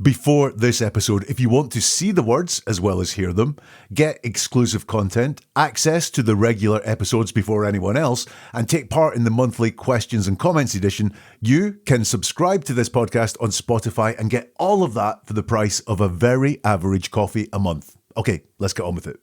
before this episode, if you want to see the words as well as hear them, get exclusive content, access to the regular episodes before anyone else, and take part in the monthly questions and comments edition, you can subscribe to this podcast on Spotify and get all of that for the price of a very average coffee a month. Okay, let's get on with it.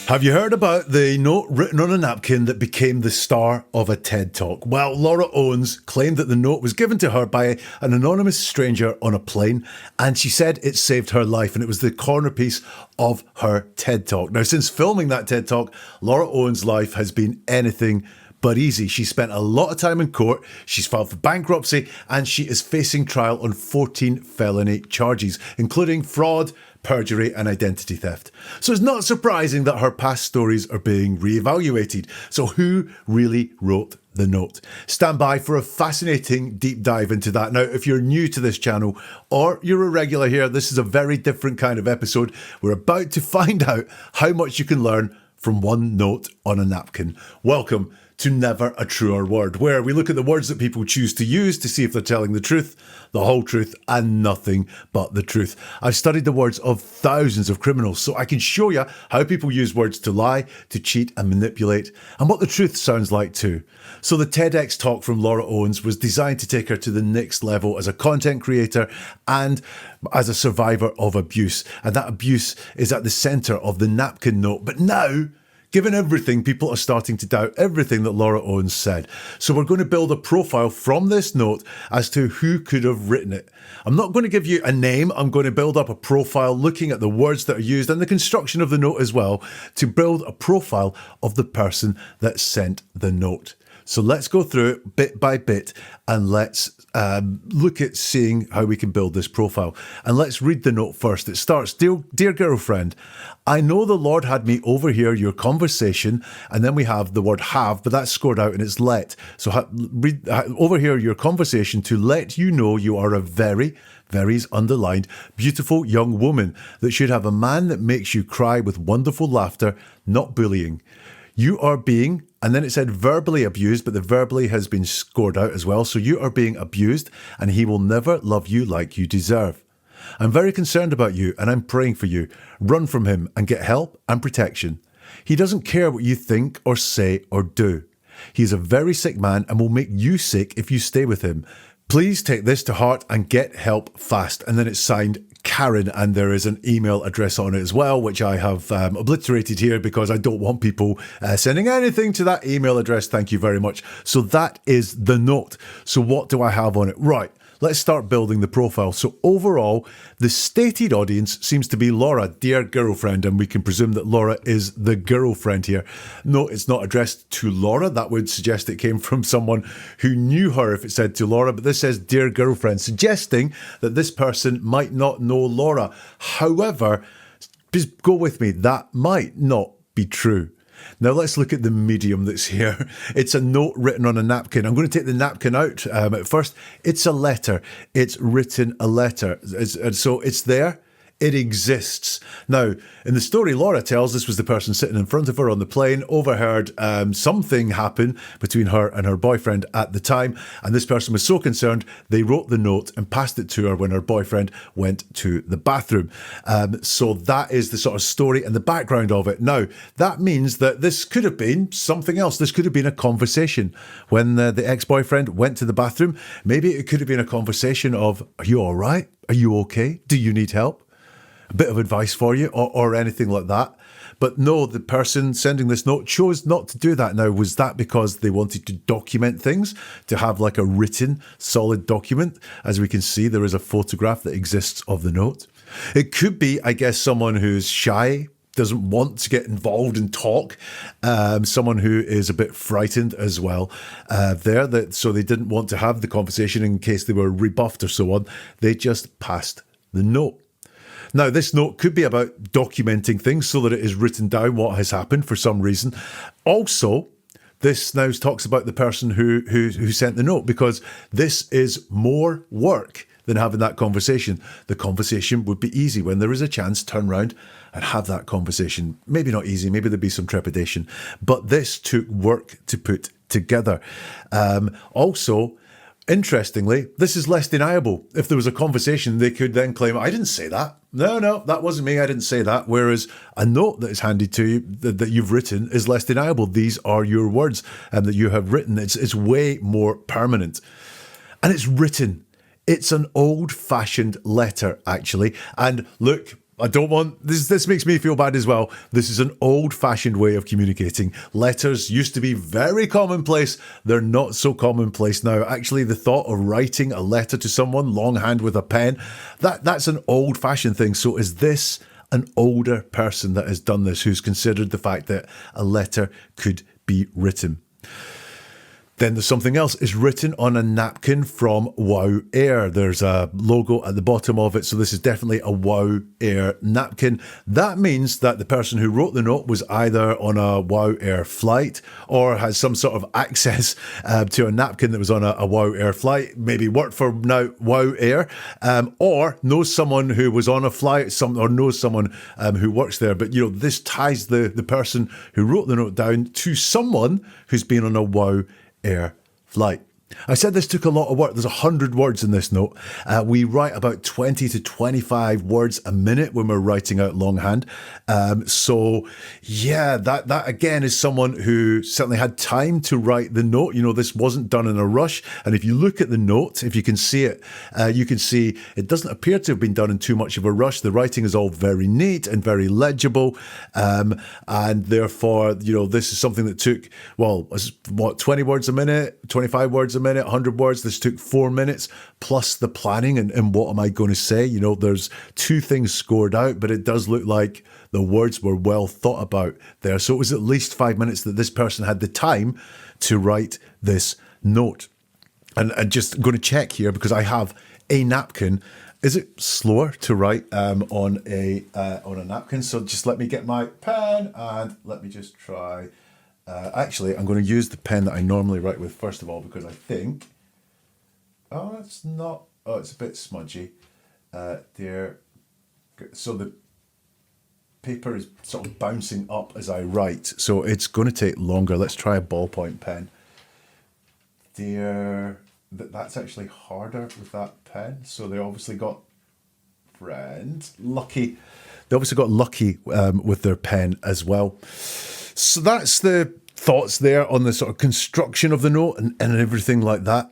Have you heard about the note written on a napkin that became the star of a TED Talk? Well, Laura Owens claimed that the note was given to her by an anonymous stranger on a plane, and she said it saved her life, and it was the corner piece of her TED Talk. Now, since filming that TED Talk, Laura Owens' life has been anything but easy. She spent a lot of time in court, she's filed for bankruptcy, and she is facing trial on 14 felony charges, including fraud, perjury and identity theft. So it's not surprising that her past stories are being reevaluated. So who really wrote the note? Stand by for a fascinating deep dive into that. Now, if you're new to this channel or you're a regular here, this is a very different kind of episode. We're about to find out how much you can learn from one note on a napkin. Welcome to Never a Truer Word, where we look at the words that people choose to use to see if they're telling the truth, the whole truth, and nothing but the truth. I've studied the words of thousands of criminals, so I can show you how people use words to lie, to cheat, and manipulate, and what the truth sounds like too. So the TEDx talk from Laura Owens was designed to take her to the next level as a content creator and as a survivor of abuse. And that abuse is at the center of the napkin note. But now, given everything, people are starting to doubt everything that Laura Owens said. So we're going to build a profile from this note as to who could have written it. I'm not going to give you a name. I'm going to build up a profile looking at the words that are used and the construction of the note as well to build a profile of the person that sent the note. So let's go through it bit by bit and let's look at seeing how we can build this profile. And let's read the note first. It starts, Dear girlfriend, I know the Lord had me overhear your conversation, and then we have the word have, but that's scored out and it's let. So overhear your conversation to let you know you are a very underlined, beautiful young woman that should have a man that makes you cry with wonderful laughter, not bullying. You are being, and then it said verbally abused, but the verbally has been scored out as well. So you are being abused and he will never love you like you deserve. I'm very concerned about you and I'm praying for you. Run from him and get help and protection. He doesn't care what you think or say or do. He is a very sick man and will make you sick if you stay with him. Please take this to heart and get help fast. And then it's signed Karen, and there is an email address on it as well, which I have obliterated here because I don't want people sending anything to that email address. Thank you very much. So that is the note. So what do I have on it? Right. Let's start building the profile. So overall, the stated audience seems to be Laura, dear girlfriend, and we can presume that Laura is the girlfriend here. No, it's not addressed to Laura. That would suggest it came from someone who knew her if it said to Laura, but this says dear girlfriend, suggesting that this person might not know Laura. However, just go with me, that might not be true. Now let's look at the medium that's here. It's a note written on a napkin. I'm going to take the napkin out at first. It's a letter. It's written a letter. So it's there. It exists. Now, in the story Laura tells, this was the person sitting in front of her on the plane, overheard something happen between her and her boyfriend at the time, and this person was so concerned, they wrote the note and passed it to her when her boyfriend went to the bathroom. So that is the sort of story and the background of it. Now, that means that this could have been something else. This could have been a conversation. When the ex-boyfriend went to the bathroom, maybe it could have been a conversation of, are you all right? Are you okay? Do you need help? A bit of advice for you or anything like that. But no, the person sending this note chose not to do that. Now, was that because they wanted to document things, to have like a written, solid document? As we can see, there is a photograph that exists of the note. It could be, I guess, someone who's shy, doesn't want to get involved and talk, someone who is a bit frightened as well so they didn't want to have the conversation in case they were rebuffed or so on. They just passed the note. Now, this note could be about documenting things so that it is written down what has happened for some reason. Also, this now talks about the person who sent the note, because this is more work than having that conversation. The conversation would be easy. When there is a chance, turn around and have that conversation. Maybe not easy, maybe there'd be some trepidation, but this took work to put together. Also, interestingly, this is less deniable. If there was a conversation, they could then claim, I didn't say that. No, that wasn't me. I didn't say that. Whereas a note that is handed to you that you've written is less deniable. These are your words that you have written. It's way more permanent. And it's written. It's an old-fashioned letter, actually. And look, I don't want this makes me feel bad as well. This is an old-fashioned way of communicating. Letters used to be very commonplace. They're not so commonplace now. Actually, the thought of writing a letter to someone longhand with a pen, that's an old-fashioned thing. So is this an older person that has done this, who's considered the fact that a letter could be written? Then there's something else. It's written on a napkin from Wow Air. There's a logo at the bottom of it. So this is definitely a Wow Air napkin. That means that the person who wrote the note was either on a Wow Air flight or has some sort of access to a napkin that was on a Wow Air flight, maybe worked for now Wow Air, or knows someone who was on a flight, or knows someone who works there. But, this ties the person who wrote the note down to someone who's been on a Wow Air flight. I said this took a lot of work. There's 100 words in this note. We write about 20 to 25 words a minute when we're writing out longhand. So yeah, that again is someone who certainly had time to write the note. This wasn't done in a rush. And if you look at the note, if you can see it, you can see it doesn't appear to have been done in too much of a rush. The writing is all very neat and very legible. And therefore, this is something that took, 20 words a minute, 25 words a minute, 100 words. This took 4 minutes plus the planning and what am I going to say? There's 2 things scored out, but it does look like the words were well thought about there. So it was at least 5 minutes that this person had the time to write this note. And just going to check here because I have a napkin. Is it slower to write on a napkin? So just let me get my pen and let me just try. Actually, I'm going to use the pen that I normally write with first of all because I think, it's a bit smudgy there. So the paper is sort of bouncing up as I write, so it's going to take longer. Let's try a ballpoint pen. There, that's actually harder with that pen. So they obviously got lucky. They obviously got lucky with their pen as well. So that's the thoughts there on the sort of construction of the note and everything like that.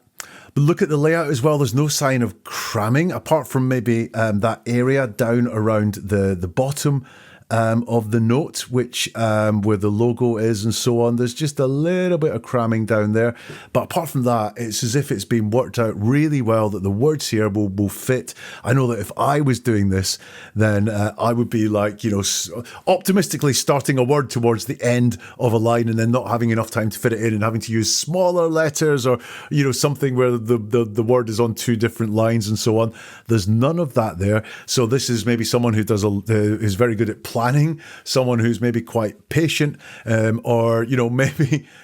But look at the layout as well. There's no sign of cramming, apart from maybe that area down around the bottom of the note, which where the logo is and so on. There's just a little bit of cramming down there. But apart from that, it's as if it's been worked out really well that the words here will fit. I know that if I was doing this, then I would be like, optimistically starting a word towards the end of a line and then not having enough time to fit it in and having to use smaller letters or, something where the word is on 2 different lines and so on. There's none of that there. So this is maybe someone who is very good at planning, someone who's maybe quite patient, or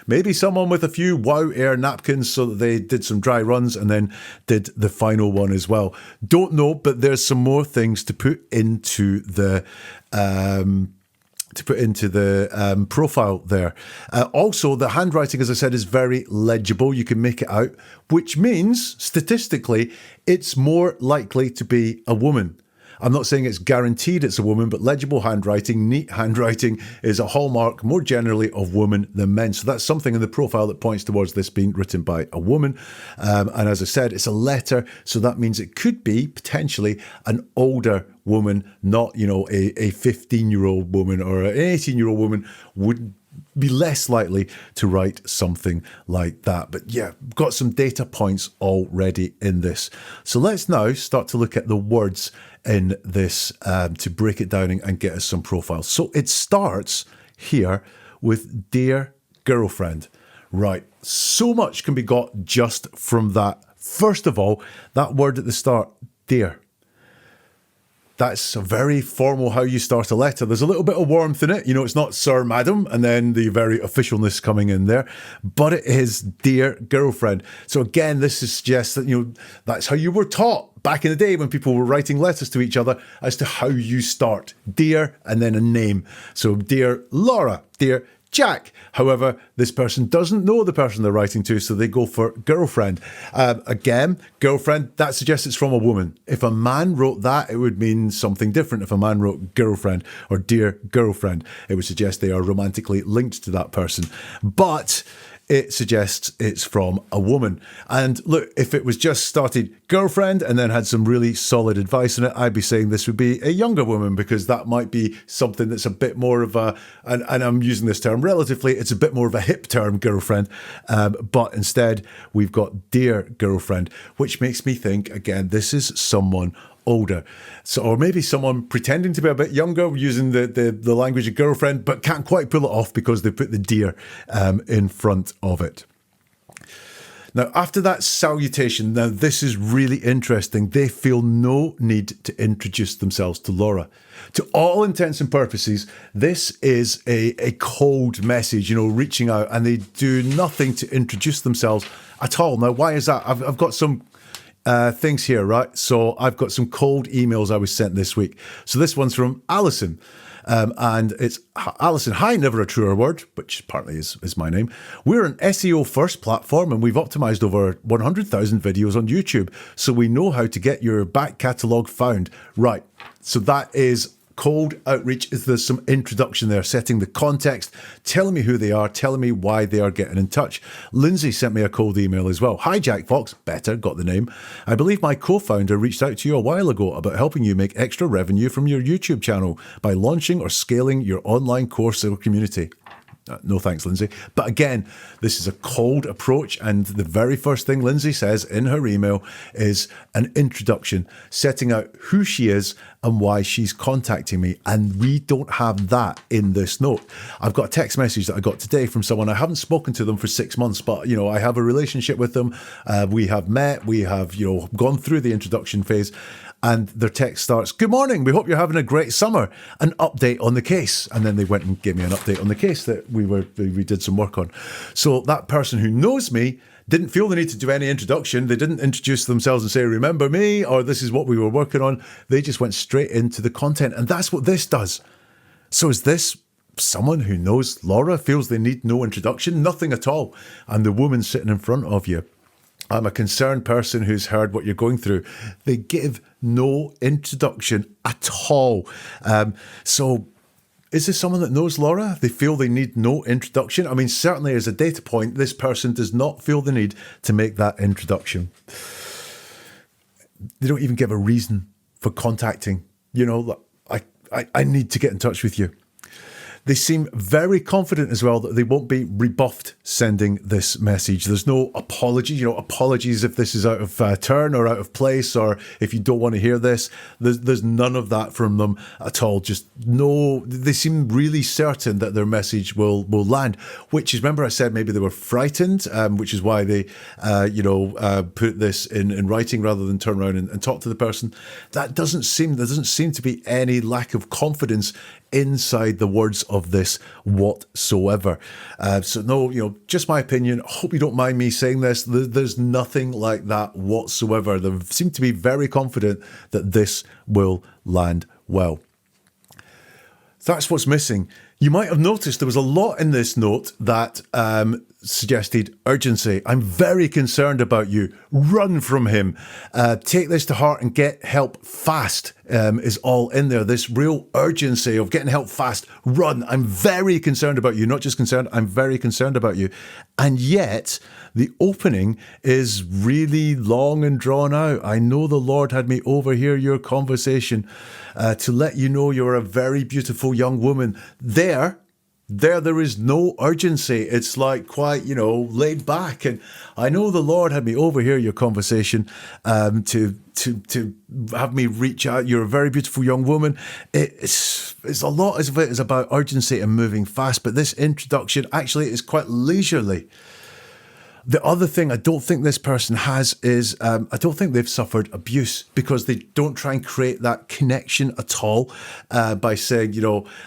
maybe someone with a few Wow Air napkins so that they did some dry runs and then did the final one as well. Don't know, but there's some more things to put into the profile there. Also, the handwriting, as I said, is very legible. You can make it out, which means statistically it's more likely to be a woman. I'm not saying it's guaranteed it's a woman, but legible handwriting, neat handwriting is a hallmark more generally of women than men. So that's something in the profile that points towards this being written by a woman. And as I said, it's a letter. So that means it could be potentially an older woman, not, a 15-year-old woman or an 18-year-old woman would be less likely to write something like that. But yeah, got some data points already in this. So let's now start to look at the words in this to break it down and get us some profiles. So it starts here with dear girlfriend. Right, so much can be got just from that. First of all, that word at the start, dear. That's a very formal how you start a letter. There's a little bit of warmth in it. It's not sir, madam, and then the very officialness coming in there. But it is dear girlfriend. So again, this suggests that, that's how you were taught back in the day when people were writing letters to each other as to how you start. Dear and then a name. So dear Laura, dear Jack. However, this person doesn't know the person they're writing to, so they go for girlfriend. Again, girlfriend, that suggests it's from a woman. If a man wrote that, it would mean something different. If a man wrote girlfriend or dear girlfriend, it would suggest they are romantically linked to that person. But it suggests it's from a woman. And look, if it was just started girlfriend and then had some really solid advice in it, I'd be saying this would be a younger woman, because that might be something that's a bit more of a, and I'm using this term relatively, it's a bit more of a hip term, girlfriend. But instead, we've got dear girlfriend, which makes me think, again, this is someone older. So, or maybe someone pretending to be a bit younger using the language of girlfriend, but can't quite pull it off because they put the dear in front of it. Now, after that salutation, now this is really interesting. They feel no need to introduce themselves to Laura. To all intents and purposes, this is a cold message, reaching out, and they do nothing to introduce themselves at all. Now, why is that? I've got some things here, right? So I've got some cold emails I was sent this week. So this one's from Alison. And it's Alison. Hi, never a truer word, which partly is my name. We're an SEO first platform, and we've optimized over 100,000 videos on YouTube. So we know how to get your back catalogue found. Right. So that is cold outreach. Is there's some introduction there, setting the context, telling me who they are, telling me why they are getting in touch. Lindsay sent me a cold email as well. Hi, Jack Fox. Better, got the name. I believe my co-founder reached out to you a while ago about helping you make extra revenue from your YouTube channel by launching or scaling your online course or community. No thanks, Lindsay. But again, this is a cold approach, and the very first thing Lindsay says in her email is an introduction, setting out who she is and why she's contacting me. And we don't have that in this note. I've got a text message that I got today from someone. I haven't spoken to them for 6 months, but I have a relationship with them. We have met, we have gone through the introduction phase. And their text starts, "Good morning, we hope you're having a great summer. An update on the case." And then they went and gave me an update on the case that we did some work on. So that person who knows me didn't feel the need to do any introduction. They didn't introduce themselves and say, "Remember me?" or "This is what we were working on." They just went straight into the content. And that's what this does. So is this someone who knows Laura, feels they need no introduction? Nothing at all. And the woman sitting in front of you, I'm a concerned person who's heard what you're going through. They give no introduction at all. So is this someone that knows Laura? They feel they need no introduction? I mean, certainly as a data point, this person does not feel the need to make that introduction. They don't even give a reason for contacting. I need to get in touch with you. They seem very confident as well that they won't be rebuffed sending this message. There's no apology, apologies if this is out of turn or out of place, or if you don't want to hear this. There's none of that from them at all. Just no, they seem really certain that their message will land, which is, remember I said maybe they were frightened, which is why they, put this in writing rather than turn around and talk to the person. There doesn't seem to be any lack of confidence inside the words of this whatsoever. So no, just my opinion. I hope you don't mind me saying this. There's nothing like that whatsoever. They seem to be very confident that this will land well. That's what's missing. You might have noticed there was a lot in this note that suggested urgency. I'm very concerned about you. Run from him. Take this to heart and get help fast is all in there. This real urgency of getting help fast. Run. I'm very concerned about you. Not just concerned, I'm very concerned about you. And yet, the opening is really long and drawn out. I know the Lord had me overhear your conversation to let you know you're a very beautiful young woman. There is no urgency. It's like quite, laid back. And I know the Lord had me overhear your conversation to have me reach out. You're a very beautiful young woman. It's a lot of it is about urgency and moving fast. But this introduction actually is quite leisurely. The other thing I don't think this person has is I don't think they've suffered abuse, because they don't try and create that connection at all by saying,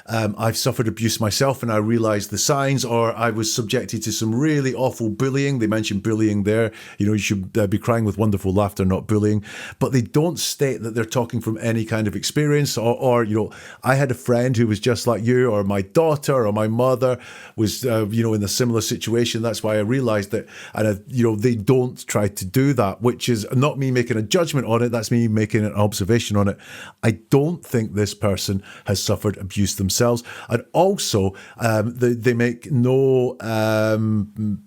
I've suffered abuse myself and I realised the signs, or I was subjected to some really awful bullying. They mentioned bullying there. You should be crying with wonderful laughter, not bullying. But they don't state that they're talking from any kind of experience, or I had a friend who was just like you, or my daughter or my mother was, in a similar situation. That's why I realised that. And, they don't try to do that, which is not me making a judgment on it. That's me making an observation on it. I don't think this person has suffered abuse themselves. And also, they make no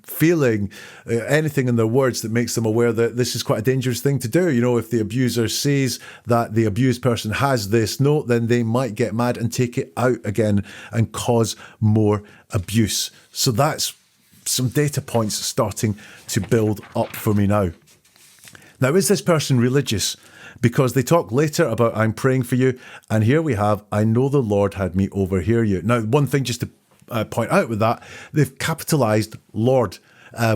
feeling, anything in their words that makes them aware that this is quite a dangerous thing to do. If the abuser sees that the abused person has this note, then they might get mad and take it out again and cause more abuse. So that's some data points starting to build up for me now. Now, is this person religious? Because they talk later about I'm praying for you, and here we have, I know the Lord had me overhear you. Now, one thing just to point out with that, they've capitalised Lord,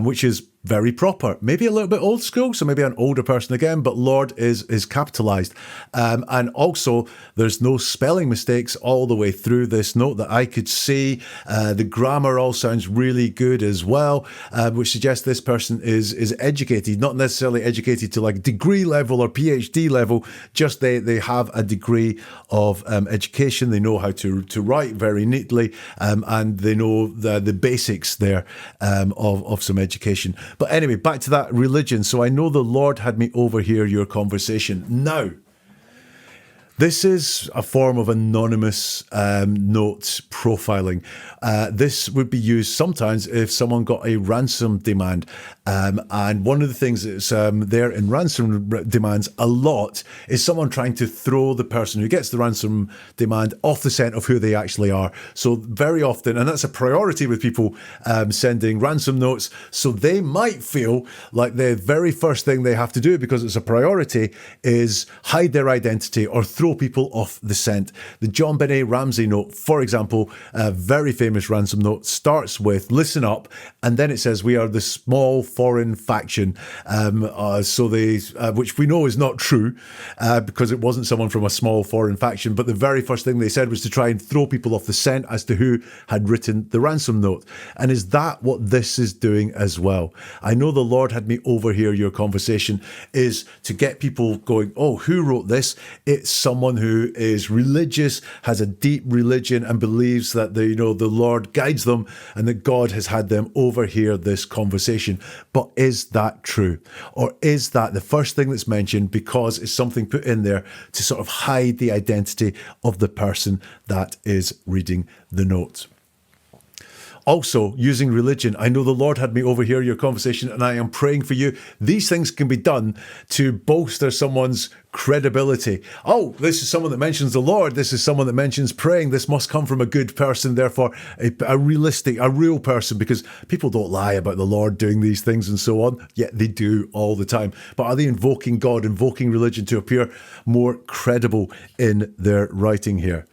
which is very proper, maybe a little bit old school, so maybe an older person again, but Lord is capitalized. And also, there's no spelling mistakes all the way through this note that I could see. The grammar all sounds really good as well, which suggests this person is educated, not necessarily educated to like degree level or PhD level, just they have a degree of education. They know how to write very neatly, and they know the basics there of some education. But anyway, back to that religion. So I know the Lord had me overhear your conversation. Now, this is a form of anonymous note profiling. This would be used sometimes if someone got a ransom demand. And one of the things that's there in ransom demands a lot is someone trying to throw the person who gets the ransom demand off the scent of who they actually are. So very often, and that's a priority with people sending ransom notes, so they might feel like the very first thing they have to do, because it's a priority, is hide their identity or throw people off the scent. The John Benet Ramsey note, for example, a very famous ransom note, starts with "Listen up," and then it says, "We are the small foreign faction." Which we know is not true, because it wasn't someone from a small foreign faction. But the very first thing they said was to try and throw people off the scent as to who had written the ransom note. And is that what this is doing as well? I know the Lord had me overhear your conversation is to get people going, oh, who wrote this? It's someone who is religious, has a deep religion, and believes that the Lord guides them and that God has had them overhear this conversation. But is that true? Or is that the first thing that's mentioned because it's something put in there to sort of hide the identity of the person that is reading the note? Also, using religion, I know the Lord had me overhear your conversation and I am praying for you. These things can be done to bolster someone's credibility. Oh, this is someone that mentions the Lord. This is someone that mentions praying. This must come from a good person, therefore a real person, because people don't lie about the Lord doing these things and so on, yet they do all the time. But are they invoking God, invoking religion to appear more credible in their writing here?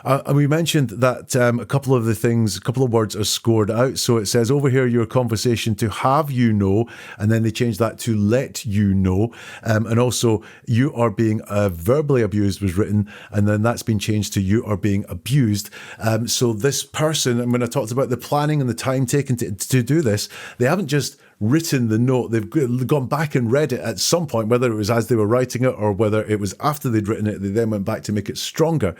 And we mentioned that a couple of words are scored out. So it says, overhear your conversation to have you know, and then they change that to let you know. And also, you are being verbally abused was written, and then that's been changed to you are being abused. So this person, and when I talked about the planning and the time taken to do this, they haven't just written the note, they've gone back and read it at some point, whether it was as they were writing it or whether it was after they'd written it, they then went back to make it stronger.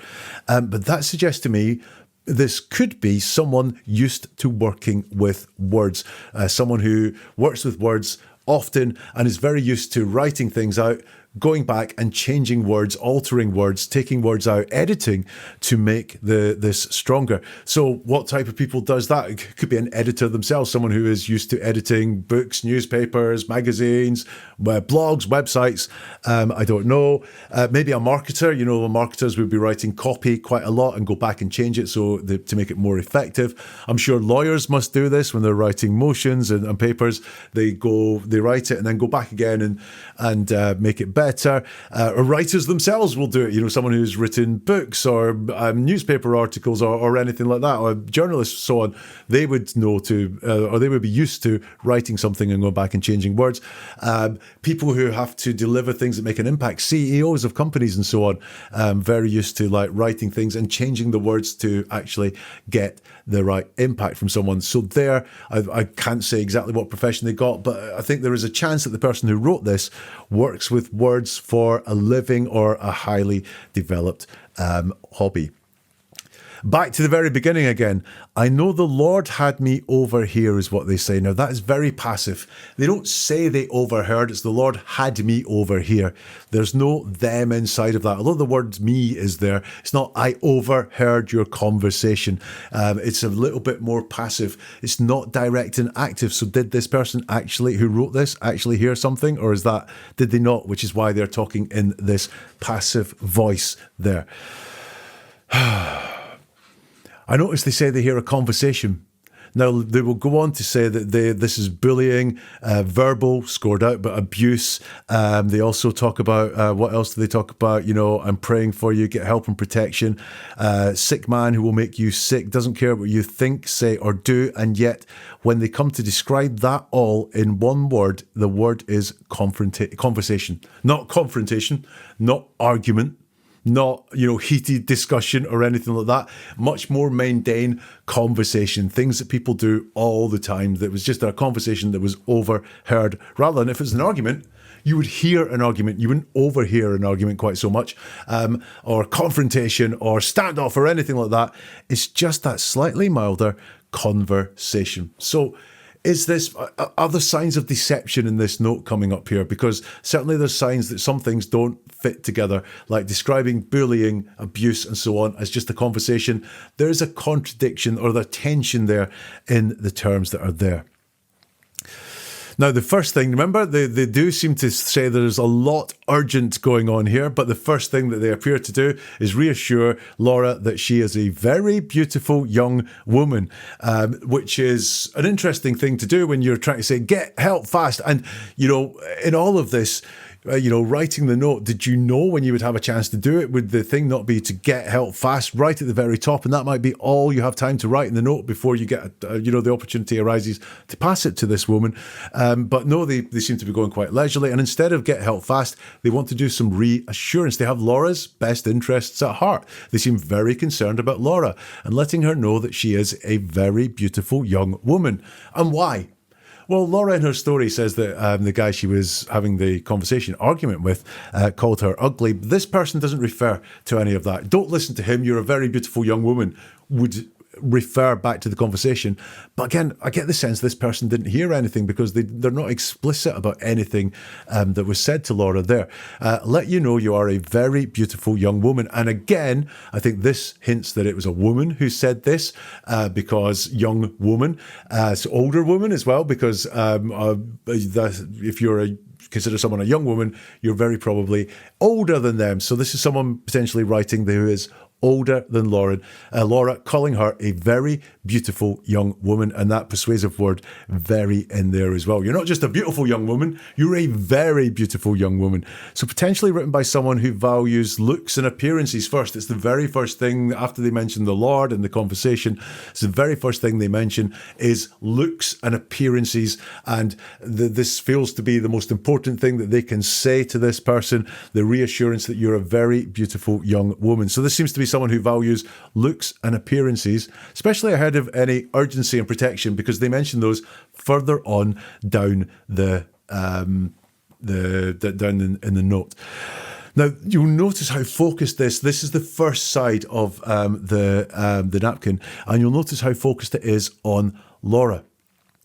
But that suggests to me this could be someone used to working with words, someone who works with words often and is very used to writing things out, going back and changing words, altering words, taking words out, editing to make this stronger. So what type of people does that? It could be an editor themselves, someone who is used to editing books, newspapers, magazines, blogs, websites. I don't know. Maybe a marketer. Marketers would be writing copy quite a lot and go back and change it to make it more effective. I'm sure lawyers must do this when they're writing motions and papers. They write it and then go back again and make it better. better. Or writers themselves will do it. You know, someone who's written books or newspaper articles or anything like that, or journalists, so on. They would know to, or they would be used to writing something and going back and changing words. People who have to deliver things that make an impact, CEOs of companies and so on, very used to like writing things and changing the words to actually get the right impact from someone. So there, I can't say exactly what profession they got, but I think there is a chance that the person who wrote this works with words for a living or a highly developed hobby. Back to the very beginning again. I know the Lord had me over here is what they say. Now that is very passive. They don't say they overheard. It's the Lord had me over here. There's no them inside of that. Although the word me is there, it's not I overheard your conversation. It's a little bit more passive. It's not direct and active. So did this person actually, who wrote this, actually hear something? Or did they not? Which is why they're talking in this passive voice there. I notice they say they hear a conversation. Now, they will go on to say that this is bullying, verbal, scored out, but abuse. They also talk about, what else do they talk about? You know, I'm praying for you, get help and protection. Sick man who will make you sick, doesn't care what you think, say, or do. And yet, when they come to describe that all in one word, the word is conversation. Not confrontation, not argument. Not, heated discussion or anything like that. Much more mundane conversation, things that people do all the time. That was just a conversation that was overheard. Rather than if it's an argument, you would hear an argument. You wouldn't overhear an argument quite so much. Or confrontation or standoff or anything like that. It's just that slightly milder conversation. So, are there signs of deception in this note coming up here? Because certainly there's signs that some things don't fit together, like describing bullying, abuse, and so on as just a conversation. There is a contradiction or the tension there in the terms that are there. Now, the first thing, remember, they do seem to say there's a lot urgent going on here, but the first thing that they appear to do is reassure Laura that she is a very beautiful young woman, which is an interesting thing to do when you're trying to say, get help fast. And, in all of this, writing the note, did you know when you would have a chance to do it? Would the thing not be to get help fast right at the very top? And that might be all you have time to write in the note before you get, the opportunity arises to pass it to this woman. But no, they seem to be going quite leisurely. And instead of get help fast, they want to do some reassurance. They have Laura's best interests at heart. They seem very concerned about Laura and letting her know that she is a very beautiful young woman. And why? Well, Laura in her story says that the guy she was having the argument with, called her ugly. This person doesn't refer to any of that. Don't listen to him. You're a very beautiful young woman. Would refer back to the conversation. But again, I get the sense this person didn't hear anything because they're not explicit about anything that was said to Laura there. Let you know you are a very beautiful young woman. And again, I think this hints that it was a woman who said this because young woman, so older woman as well, because if you're consider someone a young woman, you're very probably older than them. So this is someone potentially writing who is older than Laura, calling her a very beautiful young woman, and that persuasive word very in there as well. You're not just a beautiful young woman, you're a very beautiful young woman. So potentially written by someone who values looks and appearances first. It's the very first thing after they mention the Lord in the conversation. It's the very first thing they mention is looks and appearances, and this feels to be the most important thing that they can say to this person, the reassurance that you're a very beautiful young woman. So this seems to be someone who values looks and appearances, especially ahead of any urgency and protection, because they mention those further on down down in the note. Now, you'll notice how focused this is the first side of the napkin, and you'll notice how focused it is on Laura.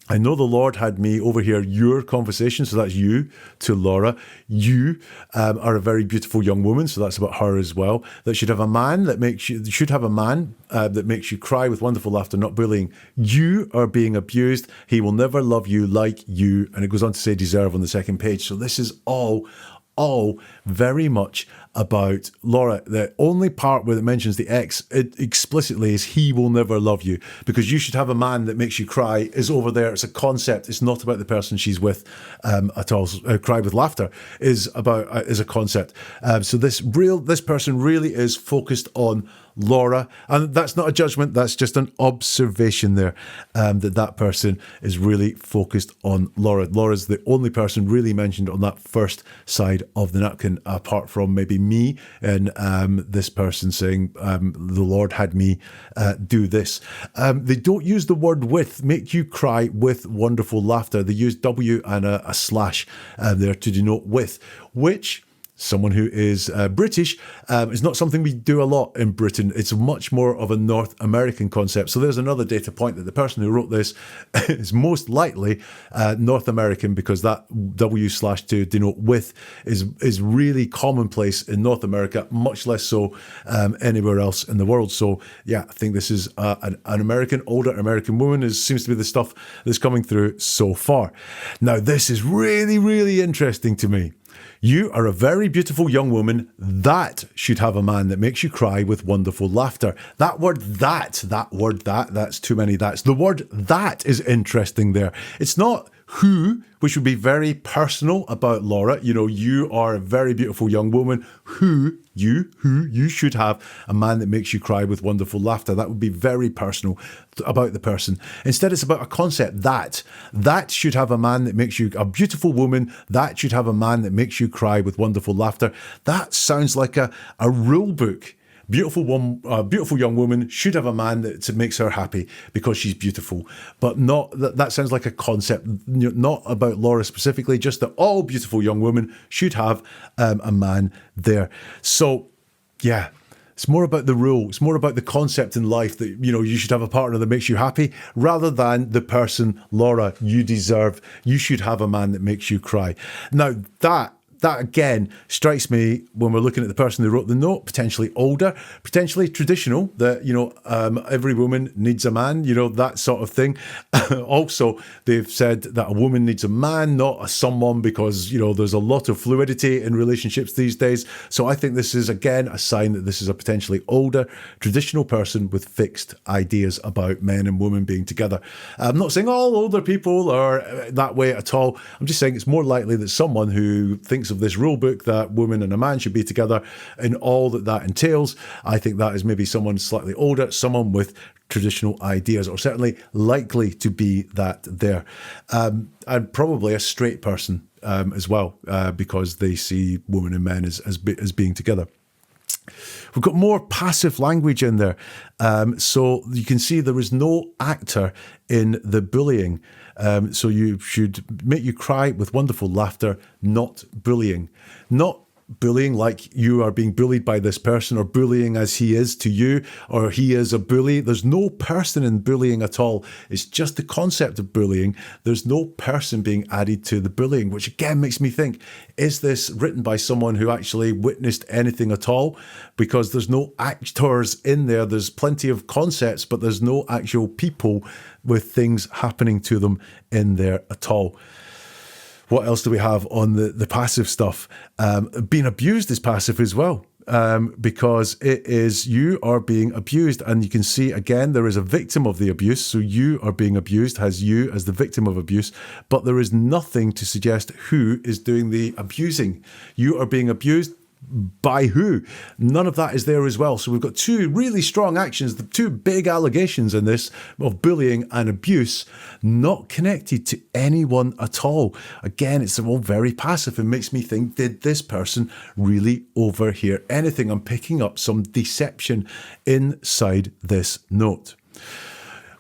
I know the Lord had me overhear your conversation, so that's you to Laura. You are a very beautiful young woman, so that's about her as well. That should have a man that makes you cry with wonderful laughter, not bullying. You are being abused. He will never love you like you. And it goes on to say deserve on the second page. So this is all very much about Laura. The only part where it mentions the ex explicitly is he will never love you, because you should have a man that makes you cry is over there. It's a concept. It's not about the person she's with at all. Cry with laughter is a concept. So this person really is focused on Laura, and that's not a judgment, that's just an observation there, that person is really focused on Laura. Laura's the only person really mentioned on that first side of the napkin, apart from maybe me and this person saying, the Lord had me do this. They don't use the word with, make you cry with wonderful laughter. They use W and a slash there to denote with, which someone who is British is not something we do a lot in Britain. It's much more of a North American concept. So there's another data point that the person who wrote this is most likely North American, because that W/ to denote with is really commonplace in North America, much less so anywhere else in the world. So yeah, I think this is an American, older American woman seems to be the stuff that's coming through so far. Now, this is really, really interesting to me. You are a very beautiful young woman that should have a man that makes you cry with wonderful laughter. That word, that's too many that's. The word that is interesting there. It's not who, which would be very personal about Laura. You know, you are a very beautiful young woman who you should have a man that makes you cry with wonderful laughter. That would be very personal about the person. Instead, it's about a concept that should have a man that makes you a beautiful woman. That should have a man that makes you cry with wonderful laughter. That sounds like a rule book. Beautiful young woman should have a man that makes her happy because she's beautiful, but not that sounds like a concept, not about Laura specifically, just that all beautiful young women should have a man there. So, yeah. It's more about the rule. It's more about the concept in life that, you should have a partner that makes you happy, rather than the person, Laura, you should have a man that makes you cry. Now, that again strikes me when we're looking at the person who wrote the note, potentially older, potentially traditional, that, every woman needs a man, that sort of thing. Also, they've said that a woman needs a man, not a someone, because, there's a lot of fluidity in relationships these days. So I think this is, again, a sign that this is a potentially older, traditional person with fixed ideas about men and women being together. I'm not saying all older people are that way at all. I'm just saying it's more likely that someone who thinks of this rule book that women and a man should be together in all that entails, I think that is maybe someone slightly older, someone with traditional ideas, or certainly likely to be that there. And probably a straight person as well, because they see women and men as being together. We've got more passive language in there. So you can see there is no actor in the bullying. So you should make you cry with wonderful laughter, not bullying. Not bullying like you are being bullied by this person, or bullying as he is to you, or he is a bully. There's no person in bullying at all. It's just the concept of bullying. There's no person being added to the bullying, which again makes me think, is this written by someone who actually witnessed anything at all? Because there's no actors in there. There's plenty of concepts, but there's no actual people with things happening to them in there at all. What else do we have on the passive stuff? Being abused is passive as well, because it is you are being abused. And you can see, again, there is a victim of the abuse. So you are being abused, has you as the victim of abuse. But there is nothing to suggest who is doing the abusing. You are being abused by who? None of that is there as well. So we've got two really strong actions, the two big allegations in this of bullying and abuse, not connected to anyone at all. Again, it's all very passive and makes me think, did this person really overhear anything? I'm picking up some deception inside this note.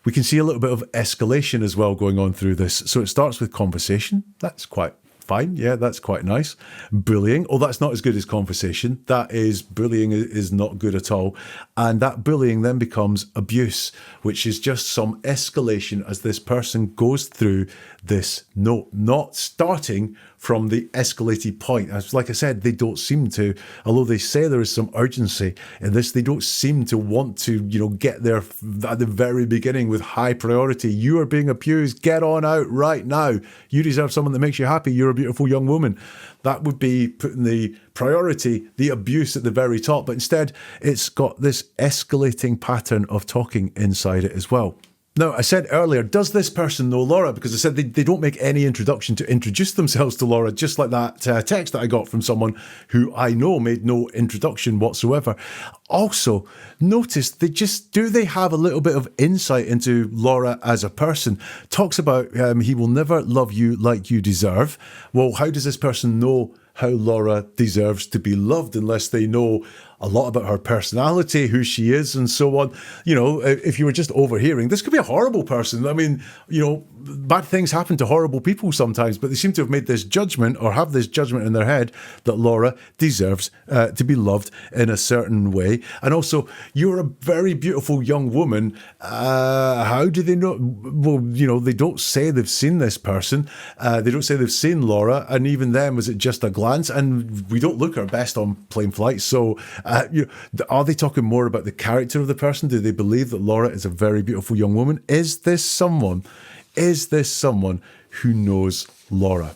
We can see a little bit of escalation as well going on through this. So it starts with conversation. That's quite fine. Yeah, that's quite nice. Bullying. Oh, that's not as good as conversation. Bullying is not good at all. And that bullying then becomes abuse, which is just some escalation as this person goes through this note, not starting from the escalated point. As like I said, they don't seem to, although they say there is some urgency in this, they don't seem to want to, get there at the very beginning with high priority. You are being abused. Get on out right now. You deserve someone that makes you happy. You're a beautiful young woman. That would be putting the priority, the abuse at the very top. But instead, it's got this escalating pattern of talking inside it as well. Now, I said earlier, does this person know Laura? Because I said they don't make any introduction to introduce themselves to Laura, just like that text that I got from someone who I know made no introduction whatsoever. Also, notice do they have a little bit of insight into Laura as a person? Talks about he will never love you like you deserve. Well, how does this person know how Laura deserves to be loved unless they know a lot about her personality, who she is, and so on? You know, if you were just overhearing, this could be a horrible person. I mean, you know, bad things happen to horrible people sometimes, but they seem to have made this judgment or have this judgment in their head that Laura deserves to be loved in a certain way. And also, you're a very beautiful young woman. How do they know? Well, you know, they don't say they've seen this person. They don't say they've seen Laura. And even then, was it just a glance? And we don't look our best on plane flights. So, are they talking more about the character of the person? Do they believe that Laura is a very beautiful young woman? Is this someone who knows Laura?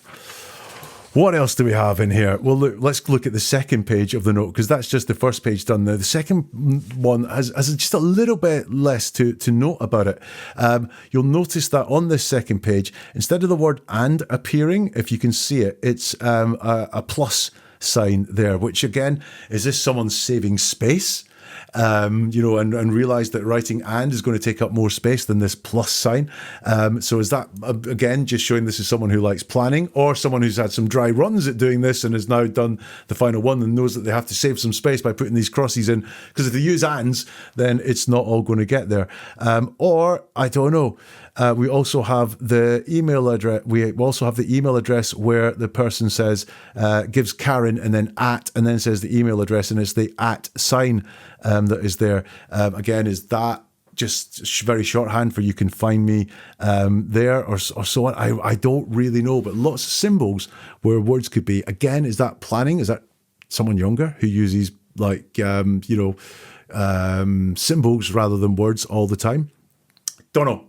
What else do we have in here? Well, look, let's look at the second page of the note, because that's just the first page done now. The second one has just a little bit less to note about it. You'll notice that on this second page, instead of the word "and" appearing, if you can see it, it's a plus sign there, which again, is this someone saving space? You know, and realize that writing "and" is going to take up more space than this plus sign. So is that, again, just showing this is someone who likes planning, or someone who's had some dry runs at doing this and has now done the final one and knows that they have to save some space by putting these crosses in? Because if they use "ands," then it's not all going to get there. Or, I don't know. We also have the email address. We also have the email address where the person says, gives Karen and then @ and then says the email address, and it's the @ sign that is there. Again, is that just very shorthand for you can find me there or so on? I don't really know, but lots of symbols where words could be. Again, is that planning? Is that someone younger who uses like, symbols rather than words all the time? Don't know.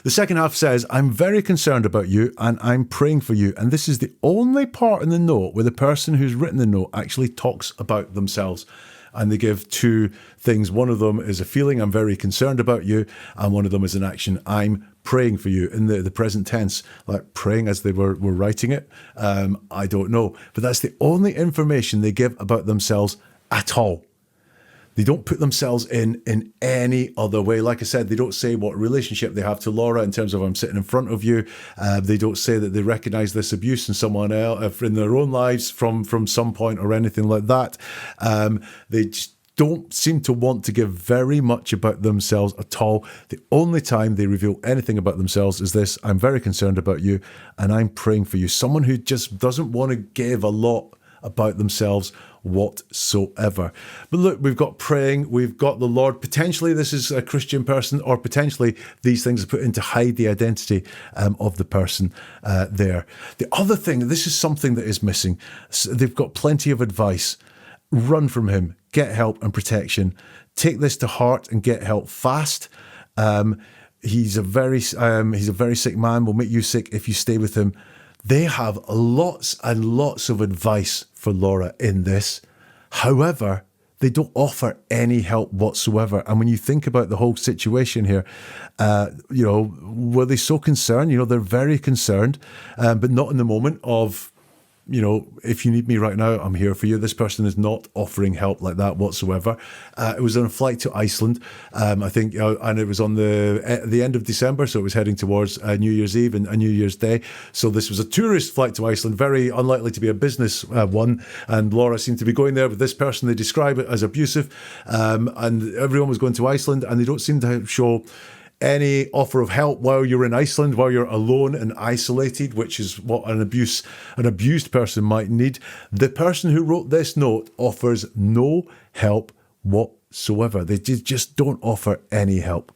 The second half says, I'm very concerned about you and I'm praying for you. And this is the only part in the note where the person who's written the note actually talks about themselves. And they give two things. One of them is a feeling, I'm very concerned about you. And one of them is an action, I'm praying for you, in the present tense, like praying as they were writing it. I don't know. But that's the only information they give about themselves at all. They don't put themselves in any other way. Like I said, they don't say what relationship they have to Laura in terms of I'm sitting in front of you. They don't say that they recognise this abuse in someone else, in their own lives from some point or anything like that. They just don't seem to want to give very much about themselves at all. The only time they reveal anything about themselves is this, I'm very concerned about you and I'm praying for you. Someone who just doesn't want to give a lot about themselves whatsoever. But look, we've got praying, we've got the Lord. Potentially this is a Christian person, or potentially these things are put in to hide the identity of the person there. The other thing, this is something that is missing. They've got plenty of advice. Run from him, get help and protection. Take this to heart and get help fast. He's a very sick man, will make you sick if you stay with him. They have lots and lots of advice for Laura in this. However, they don't offer any help whatsoever. And when you think about the whole situation here, were they so concerned? They're very concerned, but not in the moment of, if you need me right now, I'm here for you. This person is not offering help like that whatsoever. It was on a flight to Iceland, I think, and it was on the end of December, so it was heading towards New Year's Eve and New Year's Day. So this was a tourist flight to Iceland, very unlikely to be a business one. And Laura seemed to be going there with this person. They describe it as abusive, and everyone was going to Iceland, and they don't seem to show any offer of help while you're in Iceland, while you're alone and isolated, which is what an abused person might need. The person who wrote this note offers no help whatsoever. They just don't offer any help.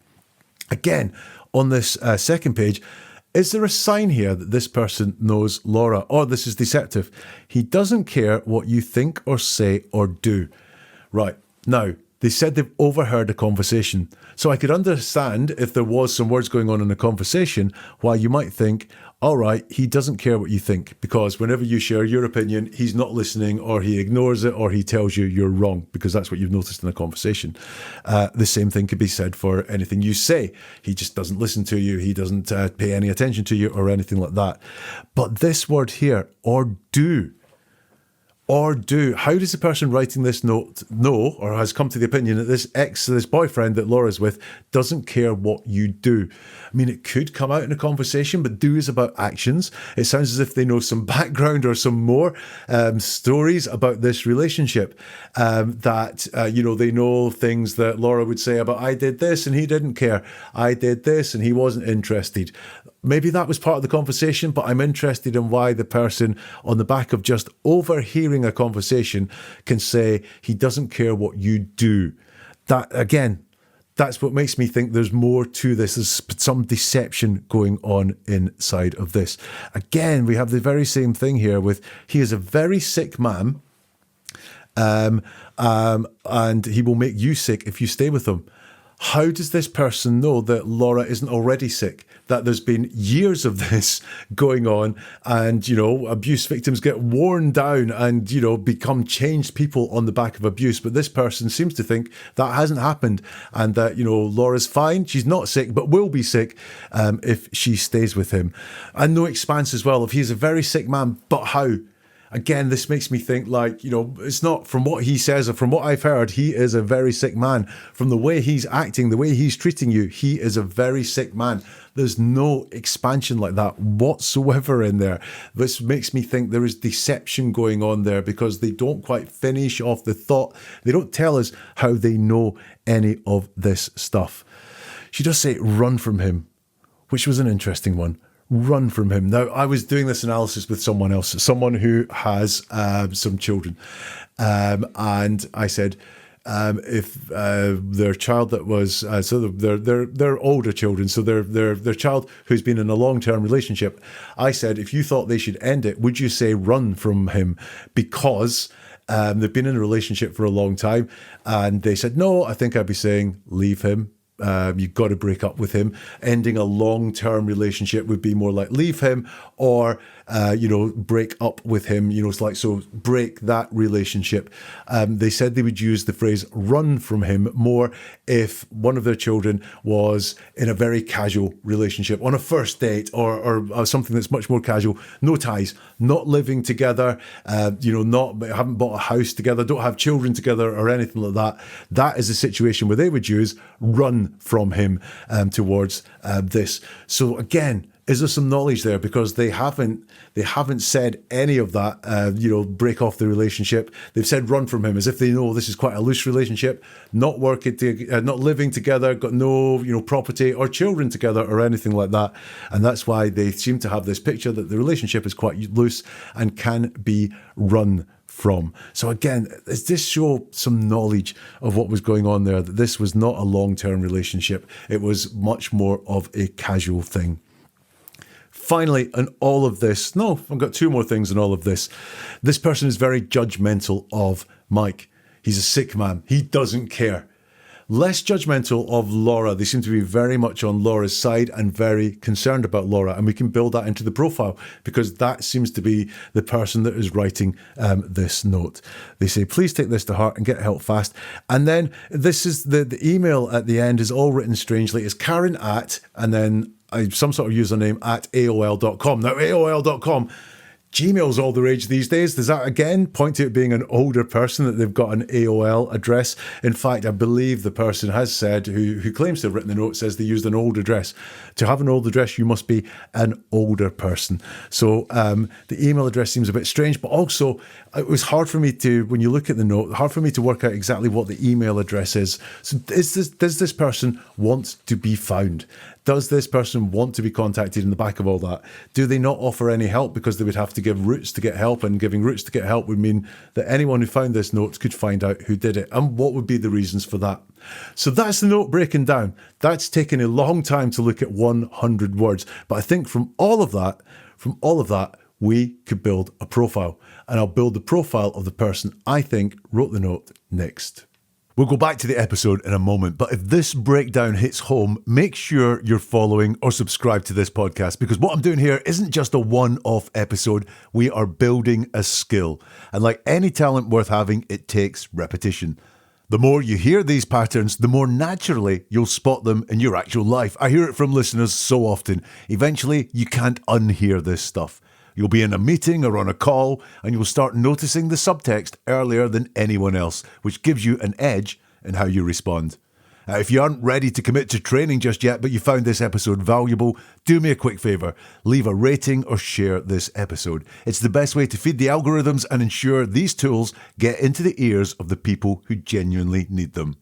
Again, on this second page, is there a sign here that this person knows Laura? Or this is deceptive. He doesn't care what you think or say or do. Right, now, they said they've overheard a conversation. So I could understand if there was some words going on in a conversation why you might think, all right, he doesn't care what you think, because whenever you share your opinion, he's not listening, or he ignores it, or he tells you you're wrong, because that's what you've noticed in a conversation. The same thing could be said for anything you say. He just doesn't listen to you. He doesn't pay any attention to you or anything like that. But this word here, or do. Or do. How does the person writing this note know, or has come to the opinion, that this boyfriend that Laura's with doesn't care what you do? I mean, it could come out in a conversation, but do is about actions. It sounds as if they know some background or some more stories about this relationship. They know things that Laura would say about, I did this and he didn't care. I did this and he wasn't interested. Maybe that was part of the conversation, but I'm interested in why the person, on the back of just overhearing a conversation, can say he doesn't care what you do. That, again, that's what makes me think there's more to this. There's some deception going on inside of this. Again, we have the very same thing here with, he is a very sick man, and he will make you sick if you stay with him. How does this person know that Laura isn't already sick? That there's been years of this going on, and, abuse victims get worn down and, become changed people on the back of abuse. But this person seems to think that hasn't happened, and that, Laura's fine. She's not sick, but will be sick if she stays with him. And no expanse as well. If he's a very sick man, but how? Again, this makes me think it's not from what he says or from what I've heard, he is a very sick man. From the way he's acting, the way he's treating you, he is a very sick man. There's no expansion like that whatsoever in there. This makes me think there is deception going on there, because they don't quite finish off the thought. They don't tell us how they know any of this stuff. She does say run from him, which was an interesting one. Run from him. Now, I was doing this analysis with someone else, someone who has some children. And I said, if their child that was, they're older children, so their child who's been in a long-term relationship, I said, if you thought they should end it, would you say run from him? Because they've been in a relationship for a long time. And they said, no, I think I'd be saying leave him. You've got to break up with him. Ending a long-term relationship would be more like leave him, or break up with him. So break that relationship. They said they would use the phrase run from him more if one of their children was in a very casual relationship, on a first date, or something that's much more casual. No ties, not living together, haven't bought a house together, don't have children together or anything like that. That is a situation where they would use run from him towards this. So again, is there some knowledge there? Because they haven't said any of that, break off the relationship. They've said run from him, as if they know this is quite a loose relationship, not working, not living together, got no, property or children together or anything like that. And that's why they seem to have this picture that the relationship is quite loose and can be run from. So again, does this show some knowledge of what was going on there, that this was not a long-term relationship? It was much more of a casual thing. Finally, in all of this, I've got two more things in all of this. This person is very judgmental of Mike. He's a sick man. He doesn't care. Less judgmental of Laura. They seem to be very much on Laura's side and very concerned about Laura. And we can build that into the profile, because that seems to be the person that is writing this note. They say, please take this to heart and get help fast. And then this is the email at the end is all written strangely. It's Karen at, and then some sort of username at AOL.com. Now, AOL.com, Gmail's all the rage these days. Does that again point to it being an older person, that they've got an AOL address? In fact, I believe the person has said, who claims to have written the note, says they used an old address. To have an old address, you must be an older person. So the email address seems a bit strange, but also it was hard for me to, when you look at the note, hard for me to work out exactly what the email address is. So does this person want to be found? Does this person want to be contacted in the back of all that? Do they not offer any help because they would have to give routes to get help, and giving routes to get help would mean that anyone who found this note could find out who did it? And what would be the reasons for that? So that's the note breaking down. That's taken a long time to look at 100 words. But I think from all of that, we could build a profile. And I'll build the profile of the person I think wrote the note next. We'll go back to the episode in a moment, but if this breakdown hits home, make sure you're following or subscribe to this podcast, because what I'm doing here isn't just a one-off episode. We are building a skill. And like any talent worth having, it takes repetition. The more you hear these patterns, the more naturally you'll spot them in your actual life. I hear it from listeners so often. Eventually, you can't unhear this stuff. You'll be in a meeting or on a call, and you'll start noticing the subtext earlier than anyone else, which gives you an edge in how you respond. If you aren't ready to commit to training just yet, but you found this episode valuable, do me a quick favour. Leave a rating or share this episode. It's the best way to feed the algorithms and ensure these tools get into the ears of the people who genuinely need them.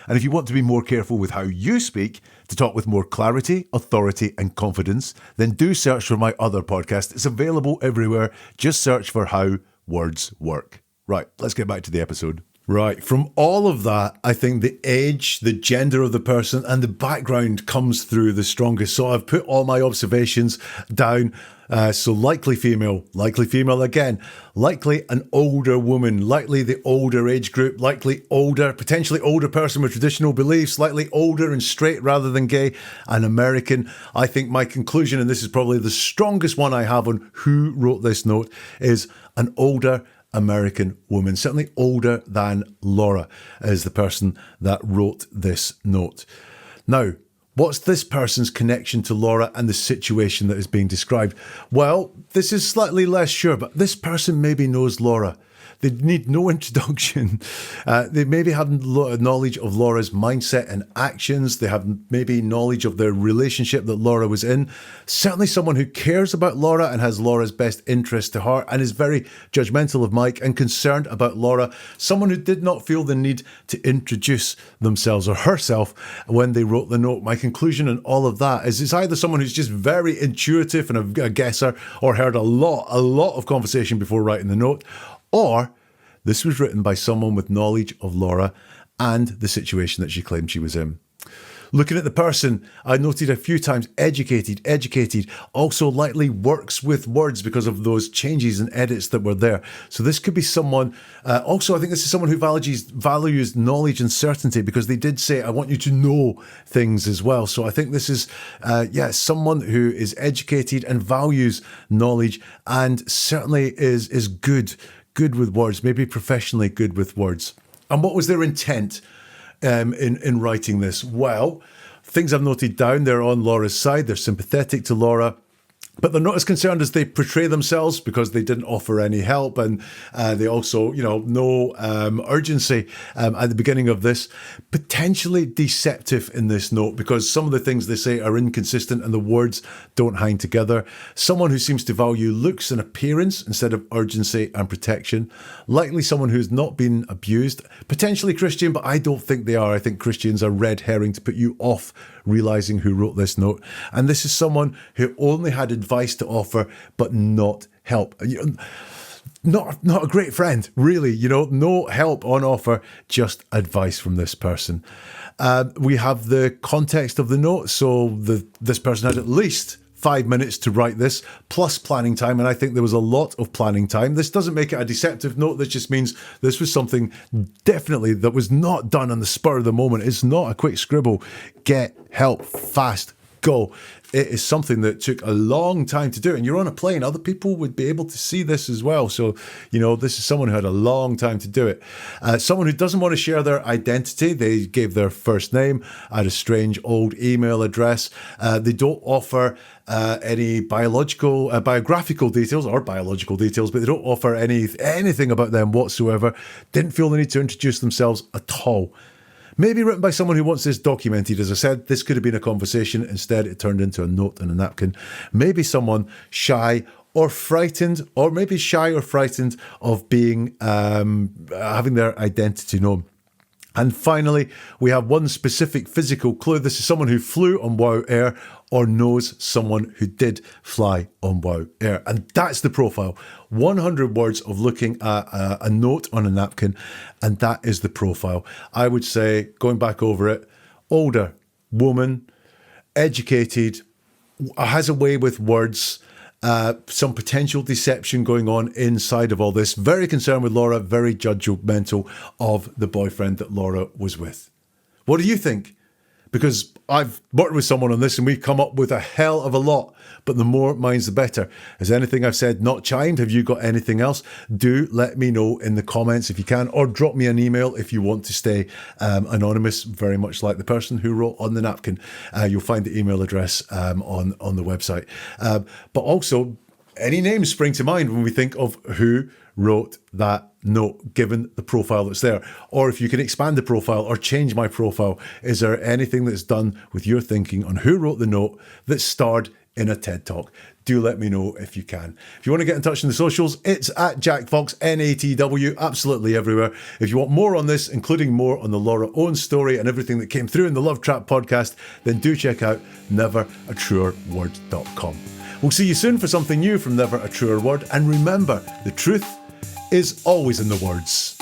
And if you want to be more careful with how you speak, to talk with more clarity, authority, and confidence, then do search for my other podcast. It's available everywhere. Just search for How Words Work. Right, let's get back to the episode. Right, from all of that, I think the age, the gender of the person, and the background comes through the strongest. So I've put all my observations down. So likely female again, likely an older woman, likely the older age group, likely older, potentially older person with traditional beliefs, likely older and straight rather than gay, and American. I think my conclusion, and this is probably the strongest one I have on who wrote this note, is an older American woman, certainly older than Laura is the person that wrote this note. Now, what's this person's connection to Laura and the situation that is being described? Well, this is slightly less sure, but this person maybe knows Laura. They need no introduction. They maybe have knowledge of Laura's mindset and actions. They have maybe knowledge of the relationship that Laura was in. Certainly someone who cares about Laura and has Laura's best interest to heart and is very judgmental of Mike and concerned about Laura. Someone who did not feel the need to introduce themselves or herself when they wrote the note. My conclusion in all of that is it's either someone who's just very intuitive and a guesser or heard a lot of conversation before writing the note, or this was written by someone with knowledge of Laura and the situation that she claimed she was in. Looking at the person, I noted a few times educated, also likely works with words because of those changes and edits that were there. So this could be someone, also I think this is someone who values knowledge and certainty, because they did say, I want you to know things as well. So I think this is, someone who is educated and values knowledge and certainly is good with words, maybe professionally good with words. And what was their intent in writing this? Well, things I've noted down, they're on Laura's side, they're sympathetic to Laura, but they're not as concerned as they portray themselves because they didn't offer any help, and they also, no urgency at the beginning of this. Potentially deceptive in this note because some of the things they say are inconsistent and the words don't hang together. Someone who seems to value looks and appearance instead of urgency and protection. Likely someone who's not been abused. Potentially Christian, but I don't think they are. I think Christians are red herring to put you off realizing who wrote this note. And this is someone who only had advice to offer, but not help. Not a great friend, really. No help on offer, just advice from this person. We have the context of the note. So this person had at least 5 minutes to write this, plus planning time, and I think there was a lot of planning time. This doesn't make it a deceptive note. This just means this was something definitely that was not done on the spur of the moment. It's not a quick scribble. Get help fast. Go. It is something that took a long time to do, and you're on a plane. Other people would be able to see this as well. So, this is someone who had a long time to do it. Someone who doesn't want to share their identity. They gave their first name at a strange old email address. They don't offer any biographical details or biological details, but they don't offer anything about them whatsoever. Didn't feel the need to introduce themselves at all. Maybe written by someone who wants this documented. As I said, this could have been a conversation. Instead, it turned into a note on a napkin. Maybe someone shy or frightened, or maybe shy or frightened of being having their identity known. And finally, we have one specific physical clue. This is someone who flew on WOW Air or knows someone who did fly on WOW Air. And that's the profile. 100 words of looking at a note on a napkin, and that is the profile. I would say, going back over it, older, woman, educated, has a way with words, some potential deception going on inside of all this. Very concerned with Laura, very judgmental of the boyfriend that Laura was with. What do you think? Because I've worked with someone on this and we've come up with a hell of a lot, but the more mine's the better. Has anything I've said not chimed? Have you got anything else? Do let me know in the comments if you can, or drop me an email if you want to stay anonymous, very much like the person who wrote on the napkin. You'll find the email address on the website. But also, any names spring to mind when we think of who wrote that note, given the profile that's there? Or if you can expand the profile or change my profile, is there anything that's done with your thinking on who wrote the note that starred in a TED Talk? Do let me know if you can. If you want to get in touch in the socials, it's at Jack Fox, NATW, absolutely everywhere. If you want more on this, including more on the Laura Owens story and everything that came through in the Love Trap podcast, then do check out neveratruerword.com. We'll see you soon for something new from Never a Truer Word. And remember, the truth is always in the words.